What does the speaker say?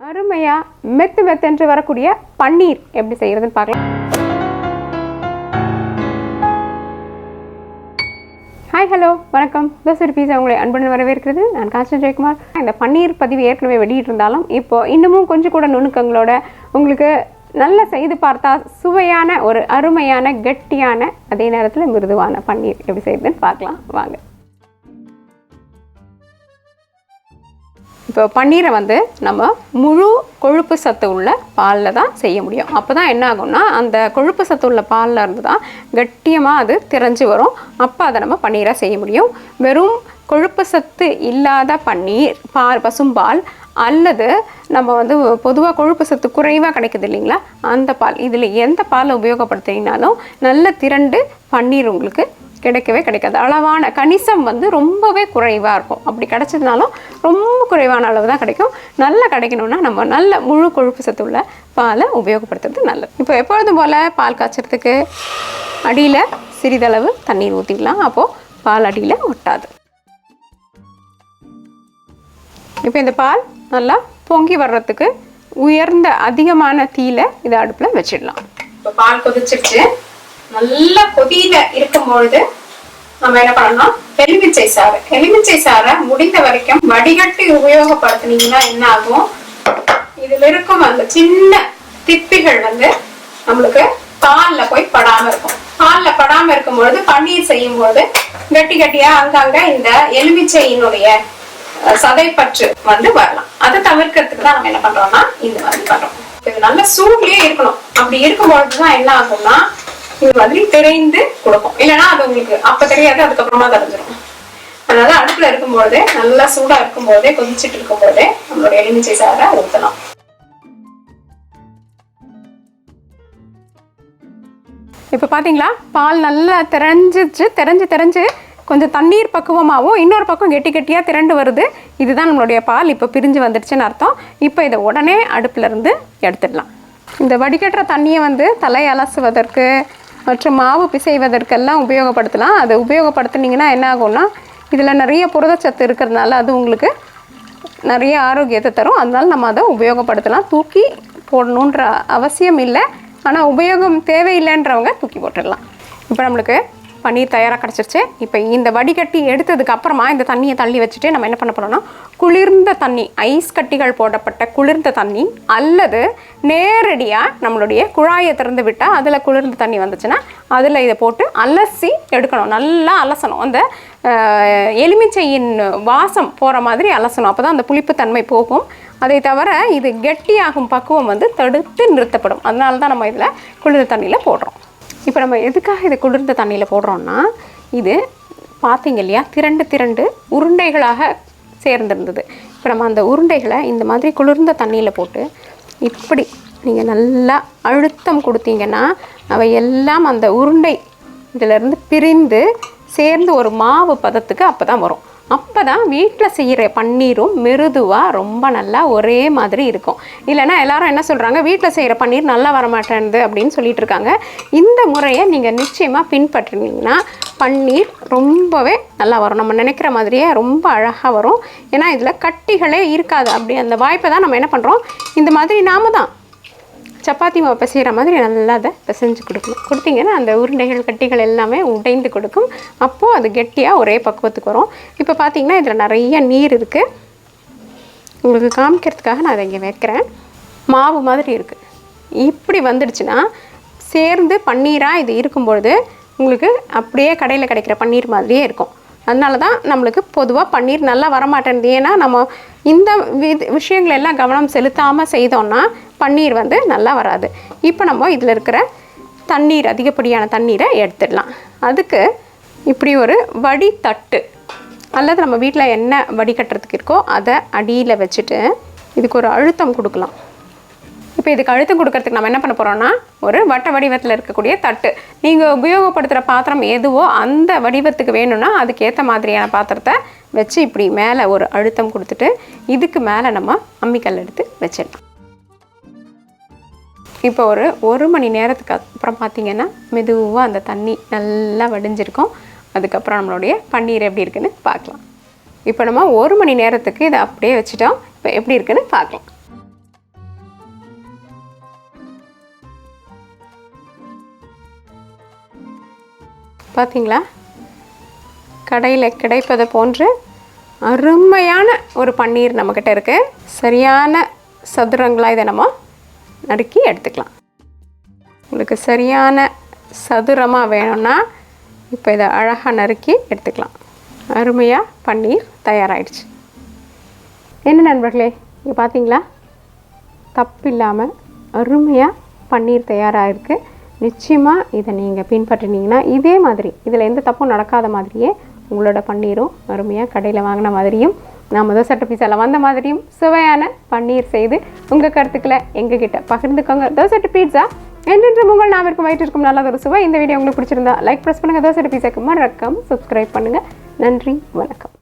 அருமையாக மெத்து மெத்தென்று வரக்கூடிய பன்னீர் எப்படி செய்கிறதுன்னு பார்க்கலாம். ஹாய், ஹலோ, வணக்கம். தோசை பீஸா உங்களை அன்புடன் வரவேற்கிறது. நான் காட்சி ஜெயக்குமார். இந்த பன்னீர் பதிவு ஏற்கனவே வெளியிட்டிருந்தாலும் இப்போது இன்னமும் கொஞ்சம் கூட நுணுக்கங்களோட உங்களுக்கு நல்லா செய்து பார்த்தா சுவையான ஒரு அருமையான கெட்டியான அதே நேரத்தில் மிருதுவான பன்னீர் எப்படி செய்யுதுன்னு பார்க்கலாம் வாங்க. இப்போ பன்னீரை நம்ம முழு கொழுப்பு சத்து உள்ள பாலில் தான் செய்ய முடியும். அப்போ தான் என்ன ஆகும்னா அந்த கொழுப்பு சத்து உள்ள பாலில் இருந்து தான் கட்டியமாக அது திரஞ்சு வரும். அப்போ அதை நம்ம பன்னீராக செய்ய முடியும். வெறும் கொழுப்பு சத்து இல்லாத பன்னீர், பசும்பால் அல்லது நம்ம பொதுவாக கொழுப்பு சத்து குறைவாக கிடைக்குது இல்லைங்களா, அந்த பால், இதில் எந்த பாலை உபயோகப்படுத்தினாலும் நல்ல திரண்டு பன்னீர் உங்களுக்கு கிடைக்கவே கிடைக்காது. அளவான கணிசம் ரொம்பவே குறைவாக இருக்கும். அப்படி கிடைச்சதுனாலும் ரொம்ப குறைவான அளவு தான் கிடைக்கும். நல்லா கிடைக்கணும்னா நம்ம நல்ல முழு கொழுப்பு சத்து உள்ள பாலை உபயோகப்படுத்துறது நல்லது. இப்போ எப்பொழுதும் போல் பால் காய்ச்சறதுக்கு அடியில் சிறிதளவு தண்ணீர் ஊற்றிக்கலாம். அப்போது பால் அடியில் ஒட்டாது. இப்போ இந்த பால் நல்லா பொங்கி வர்றதுக்கு உயர்ந்த அதிகமான தீயில இதை அடுப்பில் வச்சிடலாம். இப்போ பால் கொதிச்சிருச்சு. நல்லா கொதியில இருக்கும்பொழுது நம்ம என்ன பண்ணணும், எலுமிச்சை சாறை முடிந்த வரைக்கும் வடிகட்டி உபயோகப்படுத்தினீங்கன்னா என்ன ஆகும், இதுல இருக்கும் அந்த சின்ன திப்பிகள் நம்மளுக்கு பால்ல போய் படாம இருக்கும். பால்ல படாம இருக்கும்பொழுது பன்னீர் செய்யும் பொழுது கட்டி கட்டியா அங்கங்க இந்த எலுமிச்சையினுடைய சதைப்பற்று வரலாம். அதை தவிர்க்கிறதுக்கு தான் நம்ம என்ன பண்றோம்னா இந்த மாதிரி பண்றோம். இது நல்ல சூட்லயே இருக்கணும். அப்படி இருக்கும் பொழுதுதான் என்ன ஆகும்னா இது மாதிரி தெரிந்து கொடுக்கும். இல்லைன்னா அது உங்களுக்கு அப்ப தெரியாது, அதுக்கப்புறமா தெரிஞ்சிடும். அதனால அடுப்புல இருக்கும்போதே நல்லா சூடா இருக்கும்போதே கொதிச்சுட்டு இருக்கும் போதே நம்மளோட எலுமிச்சை சாறை ஊற்றலாம். இப்ப பாத்தீங்களா, பால் நல்லா தெரிஞ்சு கொஞ்சம் தண்ணீர் பக்குவமாகவும் இன்னொரு பக்கம் கெட்டி கெட்டியாக திரண்டு வருது. இதுதான் நம்மளுடைய பால் இப்போ பிரிஞ்சு வந்துடுச்சுன்னு அர்த்தம். இப்போ இதை உடனே அடுப்புலேருந்து எடுத்துடலாம். இந்த வடிகட்டுற தண்ணியை தலை அலசுவதற்கு மற்றும் மாவு பிசைவதற்கெல்லாம் உபயோகப்படுத்தலாம். அதை உபயோகப்படுத்தினீங்கன்னா என்ன ஆகும்னா இதில் நிறைய புரதச்சத்து இருக்கிறதுனால அது உங்களுக்கு நிறைய ஆரோக்கியத்தை தரும். அதனால நம்ம அதை உபயோகப்படுத்தலாம். தூக்கி போடணுன்ற அவசியம் இல்லை. ஆனால் உபயோகம் தேவையில்லைன்றவங்க தூக்கி போட்டுடலாம். இப்போ நம்மளுக்கு பன்னீர் தயாராக கிடச்சிருச்சு. இப்போ இந்த வடிகட்டி எடுத்ததுக்கு அப்புறமா இந்த தண்ணியை தள்ளி வச்சுட்டு நம்ம என்ன பண்ண போகிறோம்னா குளிர்ந்த தண்ணி, ஐஸ் கட்டிகள் போடப்பட்ட குளிர்ந்த தண்ணி அல்லது நேரடியாக நம்மளுடைய குழாயை திறந்து விட்டால் அதில் குளிர்ந்த தண்ணி வந்துச்சுன்னா அதில் இதை போட்டு அலசி எடுக்கணும். நல்லா அலசணும். அந்த எலுமிச்சையின் வாசம் போகிற மாதிரி அலசணும். அப்போ தான் அந்த புளிப்புத்தன்மை போகும். அதை தவிர இது கெட்டியாகும் பக்குவம் தடுத்து நிறுத்தப்படும். அதனால தான் நம்ம இதில் குளிர்ந்த தண்ணியில் போடுறோம். இப்போ நம்ம எதுக்காக இது குளிர்ந்த தண்ணியில் போடுறோம்னா இது பார்த்தீங்க இல்லையா, திரண்டு உருண்டைகளாக சேர்ந்துருந்தது. இப்போ நம்ம அந்த உருண்டைகளை இந்த மாதிரி குளிர்ந்த தண்ணியில் போட்டு இப்படி நீங்கள் நல்லா அழுத்தம் கொடுத்தீங்கன்னா அவை எல்லாம் அந்த உருண்டை இதிலேருந்து பிரிந்து சேர்ந்து ஒரு மாவு பதத்துக்கு அப்போ தான் வரும். அப்போ தான் வீட்டில் செய்கிற பன்னீரும் மிருதுவாக ரொம்ப நல்லா ஒரே மாதிரி இருக்கும். இல்லைன்னா எல்லாரும் என்ன சொல்கிறாங்க, வீட்டில் செய்கிற பன்னீர் நல்லா வரமாட்டேன்து அப்படின்னு சொல்லிட்டு இருக்காங்க. இந்த முறையை நீங்கள் நிச்சயமாக பின்பற்றினீங்கன்னா பன்னீர் ரொம்பவே நல்லா வரும். நம்ம நினைக்கிற மாதிரியே ரொம்ப அழகாக வரும். ஏன்னா இதில் கட்டிகளே இருக்காது. அப்படி அந்த வாய்ப்பை தான் நம்ம என்ன பண்ணுறோம், இந்த மாதிரி நாம தான் சப்பாத்தி மாவு பிசைகிற மாதிரி நல்லா அதை பிசைஞ்சு கொடுத்தீங்கன்னா அந்த உருண்டைகள் கட்டிகள் எல்லாமே உடைந்து கொடுக்கும். அப்போது அது கெட்டியாக ஒரே பக்குவத்துக்கு வரும். இப்போ பார்த்தீங்கன்னா இதில் நிறைய நீர் இருக்குது. உங்களுக்கு காமிக்கிறதுக்காக நான் அதை இங்கே வைக்கிறேன். மாவு மாதிரி இருக்குது. இப்படி வந்துடுச்சுன்னா சேர்ந்து பன்னீராக இது இருக்கும்பொழுது உங்களுக்கு அப்படியே கடையில் கிடைக்கிற பன்னீர் மாதிரியே இருக்கும். அதனால தான் நம்மளுக்கு பொதுவாக பன்னீர் நல்லா வரமாட்டேன்து. ஏன்னா நம்ம இந்த விஷயங்கள் எல்லாம் கவனம் செலுத்தாமல் செய்தோம்னா பன்னீர் நல்லா வராது. இப்போ நம்ம இதில் இருக்கிற தண்ணீர், அதிகப்படியான தண்ணீரை எடுத்துடலாம். அதுக்கு இப்படி ஒரு வடித்தட்டு அல்லது நம்ம வீட்டில் என்ன வடிகட்டுறதுக்கு இருக்கோ அதை அடியில் வச்சுட்டு இதுக்கு ஒரு அழுத்தம் கொடுக்கலாம். இப்போ இதுக்கு அழுத்தம் கொடுக்கறதுக்கு நம்ம என்ன பண்ண போகிறோம்னா ஒரு வட்ட வடிவத்தில் இருக்கக்கூடிய தட்டு, நீங்கள் உபயோகப்படுத்துகிற பாத்திரம் எதுவோ அந்த வடிவத்துக்கு வேணும்னா அதுக்கு ஏற்ற மாதிரியான பாத்திரத்தை வச்சு இப்படி மேலே ஒரு அழுத்தம் கொடுத்துட்டு இதுக்கு மேலே நம்ம அம்மிக்கல் எடுத்து வச்சிடலாம். இப்போ ஒரு மணி நேரத்துக்கு அப்புறம் பார்த்திங்கன்னா மெதுவாக அந்த தண்ணி நல்லா வடிஞ்சிருக்கும். அதுக்கப்புறம் நம்மளுடைய பன்னீர் எப்படி இருக்குன்னு பார்க்கலாம். இப்போ நம்ம 1 மணி நேரத்துக்கு இதை அப்படியே வச்சுட்டோம். இப்போ எப்படி இருக்குன்னு பார்க்கலாம். பார்த்தீங்களா, கடையில் கிடைப்பதை போன்று அருமையான ஒரு பன்னீர் நம்மக்கிட்ட இருக்குது. சரியான சதுரங்களாக இதை நம்ம நறுக்கி எடுத்துக்கலாம். உங்களுக்கு சரியான சதுரமாக வேணும்னா இப்போ இதை அழகாக நறுக்கி எடுத்துக்கலாம். அருமையாக பன்னீர் தயாராகிடுச்சு. என்ன நண்பர்களே, இங்கே பார்த்தீங்களா, தப்பு இல்லாமல் அருமையாக பன்னீர் தயாராகிருக்கு. நிச்சயமாக இதை நீங்கள் பின்பற்றினீங்கன்னா இதே மாதிரி இதில் எந்த தப்பும் நடக்காத மாதிரியே உங்களோட பன்னீரும் அருமையாக கடையில் வாங்கின மாதிரியும் நம்ம தோசை பீஸாவில் வந்த மாதிரியும் சுவையான பன்னீர் செய்து உங்கள் கருத்துக்களை எங்ககிட்ட பகிர்ந்துக்கோங்க. தோசை பீட்சா என்றென்றும் உங்கள் நாவிற்கும் வயிற்றிற்கும் நல்ல ஒரு சுவை. இந்த வீடியோ உங்களுக்கு பிடிச்சிருந்தா லைக் ப்ரெஸ் பண்ணுங்கள். தோசை பீஸாக்கு மறக்காம சப்ஸ்கிரைப் பண்ணுங்கள். நன்றி, வணக்கம்.